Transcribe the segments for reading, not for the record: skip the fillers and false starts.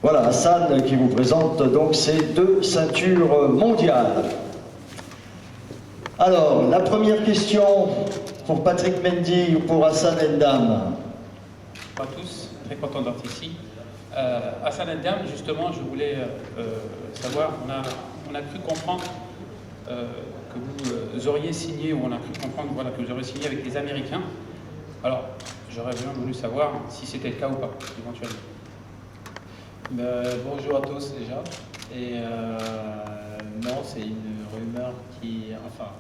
Voilà, Hassan qui vous présente donc ces 2 ceintures mondiales. Alors, la première question pour Patrick Mendy ou pour Hassan N'Dam. Bonjour à tous, très content d'être ici. Hassan N'Dam, justement, je voulais savoir, on a cru comprendre que vous auriez signé, ou on a cru comprendre voilà, que vous auriez signé avec les Américains. Alors, j'aurais bien voulu savoir si c'était le cas ou pas, éventuellement. Bonjour à tous déjà. Et non, c'est une rumeur qui... Enfin,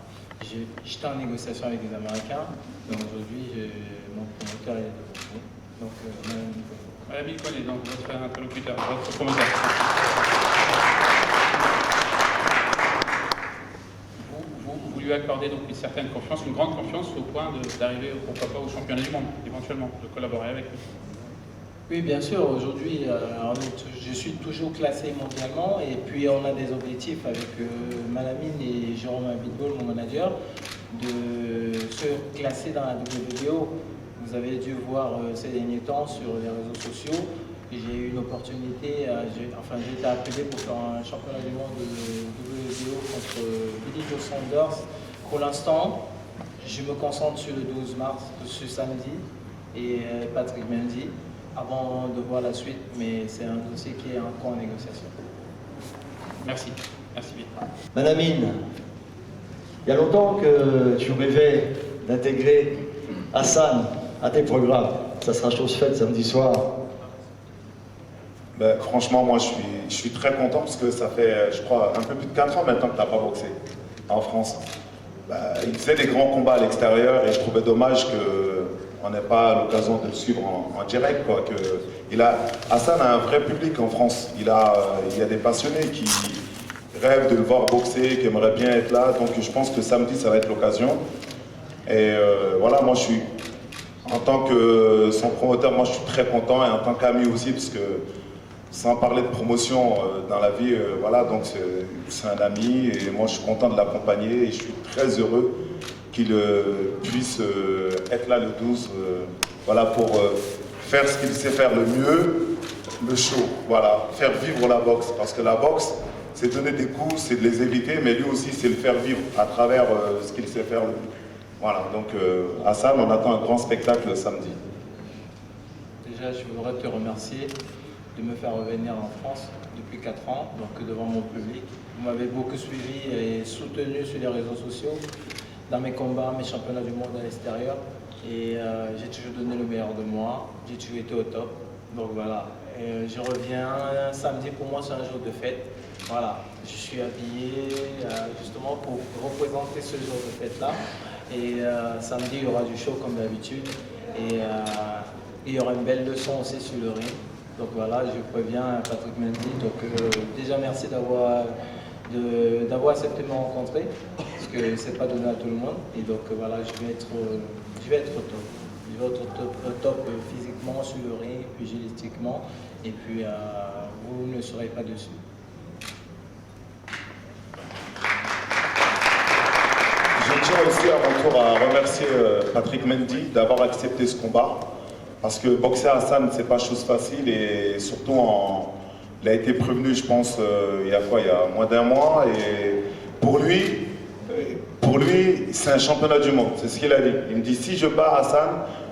j'étais en négociation avec les Américains. Donc aujourd'hui, mon promoteur est devant vous. Donc, Madame Nicole est donc votre interlocuteur, votre promoteur. Vous lui accordez donc une certaine confiance, une grande confiance au point d'arriver, pourquoi pas, au championnat du monde, éventuellement, de collaborer avec eux. Oui, bien sûr. Aujourd'hui, je suis toujours classé mondialement et puis on a des objectifs avec Malamine et Jérôme Abitbol, mon manager, de se classer dans la WBO. Vous avez dû voir ces derniers temps sur les réseaux sociaux. J'ai eu une opportunité, j'ai été appelé pour faire un championnat du monde de WBO contre Billy Joe Saunders. Pour l'instant, je me concentre sur le 12 mars, ce samedi, et Patrick Mendy, avant de voir la suite, mais c'est un dossier qui est encore en négociation. Merci. Merci bien. Malamine, il y a longtemps que tu rêvais d'intégrer Hassan à tes programmes. Ça sera chose faite samedi soir. Franchement, moi je suis très content parce que ça fait, je crois, un peu plus de 4 ans maintenant que tu n'as pas boxé en France. Il faisait des grands combats à l'extérieur et je trouvais dommage qu'on n'ait pas l'occasion de le suivre en direct. Quoi, Hassan a un vrai public en France. Il y a des passionnés qui rêvent de le voir boxer, qui aimeraient bien être là. Donc je pense que samedi, ça va être l'occasion. Et voilà, moi je suis, en tant que son promoteur, moi je suis très content et en tant qu'ami aussi, parce que sans parler de promotion dans la vie, voilà, donc c'est un ami et moi je suis content de l'accompagner et je suis très heureux qu'il puisse être là le 12, voilà, pour faire ce qu'il sait faire le mieux, le show, voilà, faire vivre la boxe, parce que la boxe, c'est donner des coups, c'est de les éviter, mais lui aussi c'est le faire vivre à travers ce qu'il sait faire le mieux. Voilà, donc Hassan, on attend un grand spectacle samedi. Déjà, je voudrais te remercier de me faire revenir en France depuis 4 ans, donc devant mon public. Vous m'avez beaucoup suivi et soutenu sur les réseaux sociaux, dans mes combats, mes championnats du monde à l'extérieur. Et j'ai toujours donné le meilleur de moi, j'ai toujours été au top. Donc voilà, et je reviens samedi, pour moi c'est un jour de fête. Voilà, je suis habillé justement pour représenter ce jour de fête-là. Et samedi, il y aura du show comme d'habitude. Et il y aura une belle leçon aussi sur le ring. Donc voilà, je préviens Patrick Mendy. Donc déjà, merci d'avoir accepté de me rencontrer. Parce que c'est pas donné à tout le monde. Et donc voilà, je vais être au top. Je vais être au top physiquement sur le ring, pugilistiquement. Et puis vous ne serez pas dessus. Je tiens aussi à mon tour à remercier Patrick Mendy d'avoir accepté ce combat. Parce que boxer à Hassan, c'est pas chose facile et surtout, il a été prévenu, je pense, il y a moins d'1 mois. Et pour lui, c'est un championnat du monde, c'est ce qu'il a dit. Il me dit, si je bats Hassan,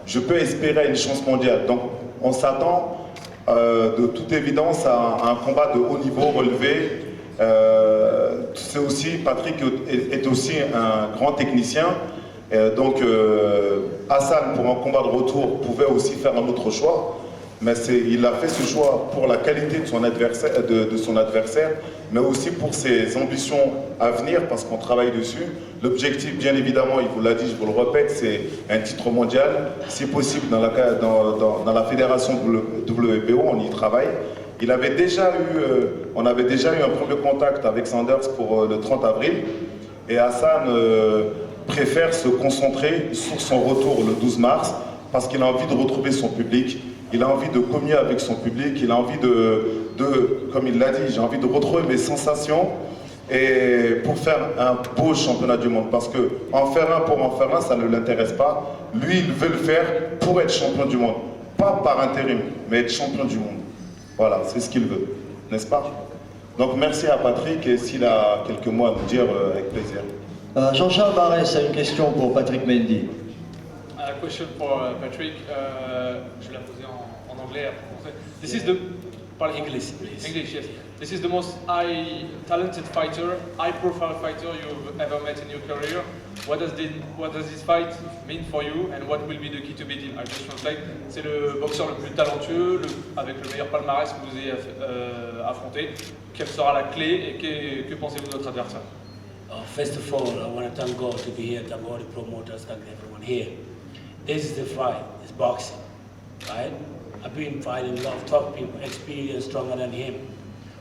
je peux espérer une chance mondiale. Donc, on s'attend de toute évidence à un combat de haut niveau, relevé. C'est aussi, Patrick est aussi un grand technicien. Donc Hassan, pour un combat de retour, pouvait aussi faire un autre choix, mais il a fait ce choix pour la qualité de son adversaire, mais aussi pour ses ambitions à venir, parce qu'on travaille dessus. L'objectif, bien évidemment, il vous l'a dit, je vous le répète, c'est un titre mondial, si possible dans la fédération WBO, on y travaille. On avait déjà eu un premier contact avec Saunders pour le 30 avril, et Hassan préfère se concentrer sur son retour le 12 mars parce qu'il a envie de retrouver son public, il a envie de communier avec son public, il a envie comme il l'a dit, j'ai envie de retrouver mes sensations et pour faire un beau championnat du monde, parce que en faire un, ça ne l'intéresse pas. Lui, il veut le faire pour être champion du monde, pas par intérim, mais être champion du monde. Voilà, c'est ce qu'il veut, n'est-ce pas? Donc merci à Patrick et s'il a quelques mots à nous dire, avec plaisir. Jean-Charles Barès a une question pour Patrick Mendy. A question for Patrick. Je vais la poser en anglais après en français. This is the parle English, please. English, yes. This is the most talented fighter, high-profile fighter you've ever met in your career. What does this fight mean for you, and what will be the key to beat him? I just translate. C'est le boxeur le plus talentueux, avec le meilleur palmarès que vous ayez affronté. Quelle sera la clé et que pensez-vous de votre adversaire? First of all, I want to thank God to be here, thank all the promoters, thank everyone here. This is the fight, it's boxing, right? I've been fighting a lot of tough people, experienced, stronger than him.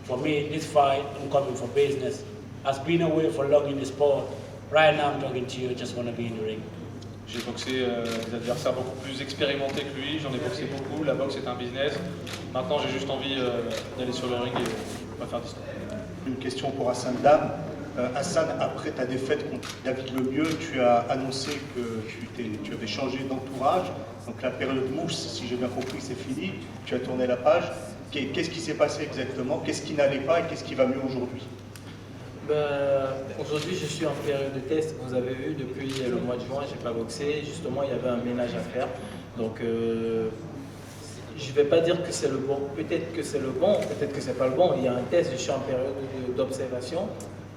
For me, this fight, I'm coming for business. I've been away for long in the sport. Right now I'm talking to you, I just want to be in the ring. J'ai boxé des adversaires beaucoup plus expérimentés que lui, j'en ai boxé beaucoup, la boxe est un business. Maintenant j'ai juste envie d'aller sur le ring et pas faire d'histoire. Une question pour Hassan Dam. Hassan, après ta défaite contre David Lemieux, tu as annoncé que tu avais changé d'entourage. Donc la période mouche, si j'ai bien compris, c'est fini. Tu as tourné la page. Qu'est-ce qui s'est passé exactement? Qu'est-ce qui n'allait pas et qu'est-ce qui va mieux aujourd'hui? Aujourd'hui, je suis en période de test. Vous avez vu, depuis le mois de juin, je n'ai pas boxé. Justement, il y avait un ménage à faire. Donc, je ne vais pas dire que c'est le bon. Peut-être que c'est le bon, peut-être que c'est pas le bon. Il y a un test, je suis en période d'observation.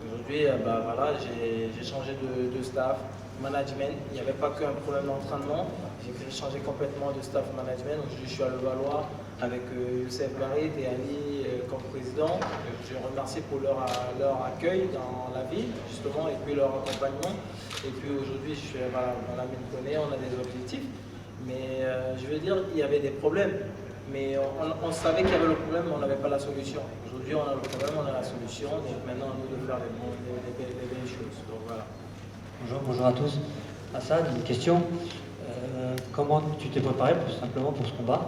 Aujourd'hui, voilà, j'ai changé de staff, management. Il n'y avait pas qu'un problème d'entraînement. J'ai changé complètement de staff management. Aujourd'hui, je suis à Levallois avec Youssef Barit et Ali comme président. Je remercie pour leur accueil dans la ville, justement, et puis leur accompagnement. Et puis aujourd'hui, je suis dans la mine Koné, on a des objectifs. Mais je veux dire, il y avait des problèmes. Mais on savait qu'il y avait le problème, mais on n'avait pas la solution. Aujourd'hui, on a le problème, on a la solution. Donc maintenant, à nous de faire les belles choses. Donc voilà. Bonjour à tous. Hassan, une question. Comment tu t'es préparé simplement pour ce combat?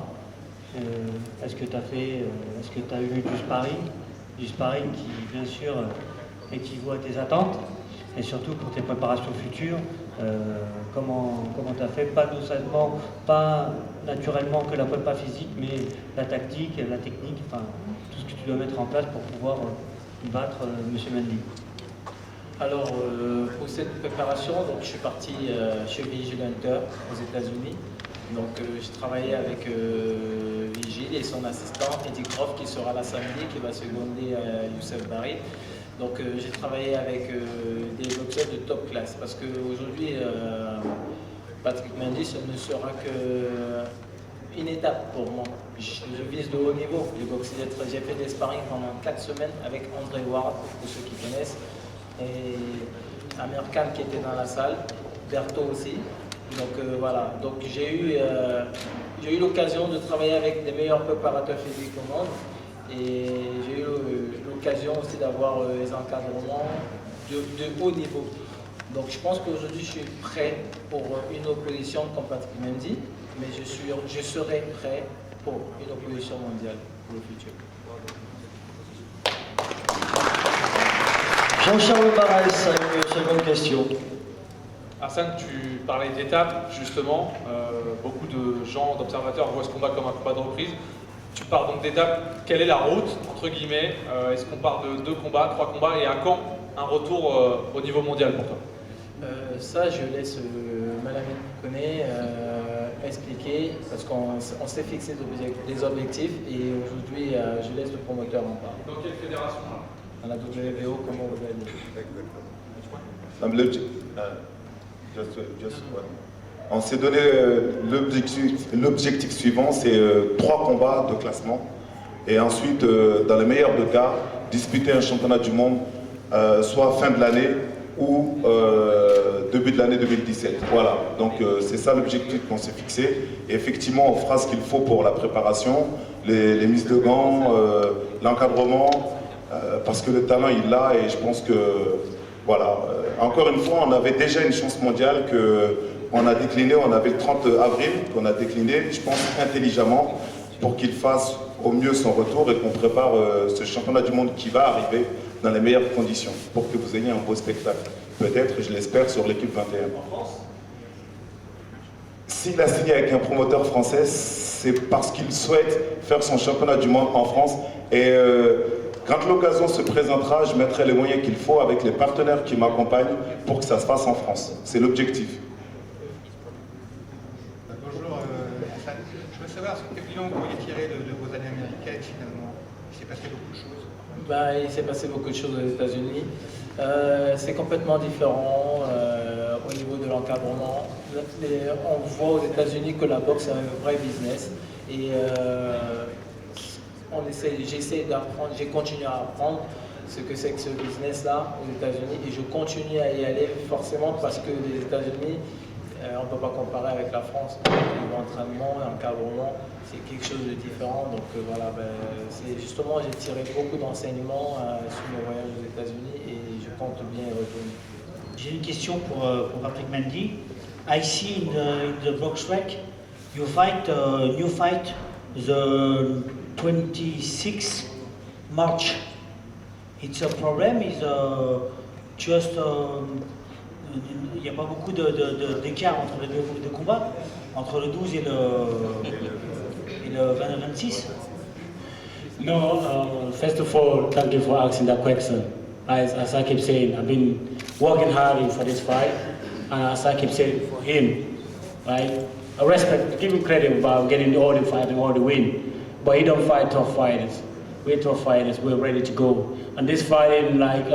Est-ce que tu as eu du sparring qui, bien sûr, équivaut à tes attentes? Et surtout pour tes préparations futures, comment tu as fait, pas naturellement que la prépa physique, mais la tactique, la technique, enfin, tout ce que tu dois mettre en place pour pouvoir battre M. Mendy. Alors, pour cette préparation, donc, je suis parti chez Vigil Hunter aux États-Unis. Donc, j'ai travaillé avec Vigil et son assistant, Eddie Croft, qui sera là samedi, qui va seconder Youssef Barit. Donc, j'ai travaillé avec des boxeurs de top classe parce qu'aujourd'hui, Patrick Mendy, ce ne sera qu'une étape pour moi. Je vise de haut niveau. J'ai fait des sparring pendant 4 semaines avec André Ward, pour ceux qui connaissent, et Amir Khan qui était dans la salle, Berto aussi. Donc voilà, donc j'ai eu l'occasion de travailler avec les meilleurs préparateurs physiques au monde et j'ai eu l'occasion aussi d'avoir les encadrements de haut niveau. Donc je pense qu'aujourd'hui je suis prêt pour une opposition comme Patrick Mendy, mais je serai prêt pour une opposition mondiale pour le futur. Jean-Charles Barès a une seconde question. Hassan, tu parlais d'étapes, justement. Beaucoup de gens, d'observateurs, voient ce combat comme un combat de reprise. Tu parles donc d'étapes. Quelle est la route, entre guillemets? Est-ce qu'on part de 2 combats, 3 combats, et à quand un retour au niveau mondial pour toi? Ça, je laisse Madame Koné expliquer, parce qu'on s'est fixé des objectifs, et aujourd'hui, je laisse le promoteur en parler. Dans quelle fédération? Dans la WBO, comment vous allez? On s'est donné l'objectif suivant, c'est 3 combats de classement. Et ensuite, dans le meilleur des cas, disputer un championnat du monde, soit fin de l'année ou début de l'année 2017. Voilà, donc c'est ça l'objectif qu'on s'est fixé. Et effectivement, on fera ce qu'il faut pour la préparation, les mises de gants, l'encadrement, parce que le talent il l'a, et je pense que, voilà, encore une fois, on avait déjà une chance mondiale qu'on a déclinée, on avait le 30 avril qu'on a décliné, je pense intelligemment, pour qu'il fasse au mieux son retour et qu'on prépare ce championnat du monde qui va arriver dans les meilleures conditions, pour que vous ayez un beau spectacle. Peut-être, je l'espère, sur l'équipe 21. En France? S'il a signé avec un promoteur français, c'est parce qu'il souhaite faire son championnat du monde en France. Et quand l'occasion se présentera, je mettrai les moyens qu'il faut avec les partenaires qui m'accompagnent pour que ça se fasse en France. C'est l'objectif. Bonjour Hassan, je veux savoir quel bilan vous pourriez tirer de vos années américaines finalement. Il s'est passé beaucoup de choses. Il s'est passé beaucoup de choses aux États-Unis. C'est complètement différent au niveau de l'encadrement. On voit aux États-Unis que la boxe est un vrai business et j'essaie d'apprendre, j'ai continué à apprendre ce que c'est que ce business-là aux États-Unis et je continue à y aller forcément parce que les États-Unis, on ne peut pas comparer avec la France. L'entraînement et l'encadrement, c'est quelque chose de différent. Donc voilà, c'est justement, j'ai tiré beaucoup d'enseignements sur mes voyages aux États-Unis et je compte bien y retourner. J'ai une question pour Patrick Mendy. I see in the box rec, you fight new fight the 26th March. It's a problem. Is just il n'y a pas beaucoup d'écart entre les deux combats, entre le 12 et le 26. No, first of all, thank you for asking that question. As I keep saying, I've been working hard for this fight, and as I keep saying, for him, right? I respect, give him credit about getting all the fight and all the win, but he don't fight tough fighters. We're tough fighters, we're ready to go. And this fighting, like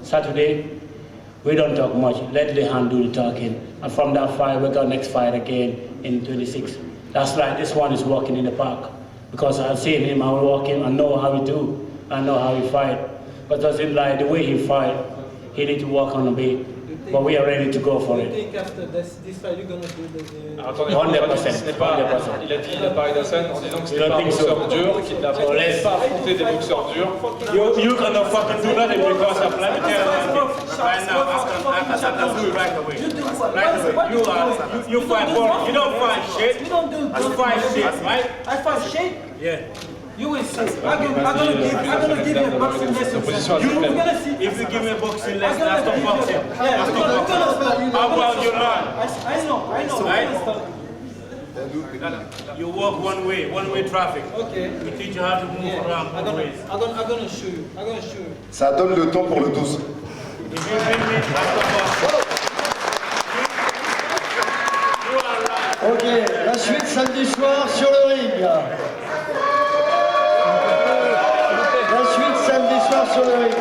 Saturday, we don't talk much. Let the hand do the talking. And from that fight, we got next fight again in 26. That's like this one is walking in the park. Because I've seen him, I walk him, I know how he do, I know how he fight. But doesn't like the way he fight, he need to work on a bit. But we are ready to go for it. Do you think after this fight you're going to do the... Attendez, 100%. il a parlé d'Hassan en disant que c'était pas un boxeur dur, qu'il n'a pas affronté des boxeurs durs. You cannot fucking do nothing because of, let me tell you right now, Hassan can do it right away. Right away. You fight ball, you don't fight shit. You don't do You fight shit, right? I fight shit? Yeah. You will see. I'm gonna give you a boxing lesson. You're gonna see. If you give me a boxing lesson, that's not boxing. Yeah, That's not boxing. How about you learn? I know. Right? You walk one way traffic. Okay. We teach you how to move around both ways. I'm gonna show you. Ça donne le temps pour le 12. If you beat me, that's not boxing. You are right. Ok, la suite samedi soir sur le ring. La suite samedi soir sur le ring.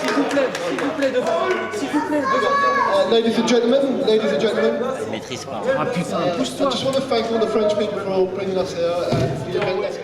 S'il vous plaît, devant. Ladies and gentlemen, Maîtrise pas. I just want to thank all the French people for bringing us here and the event that's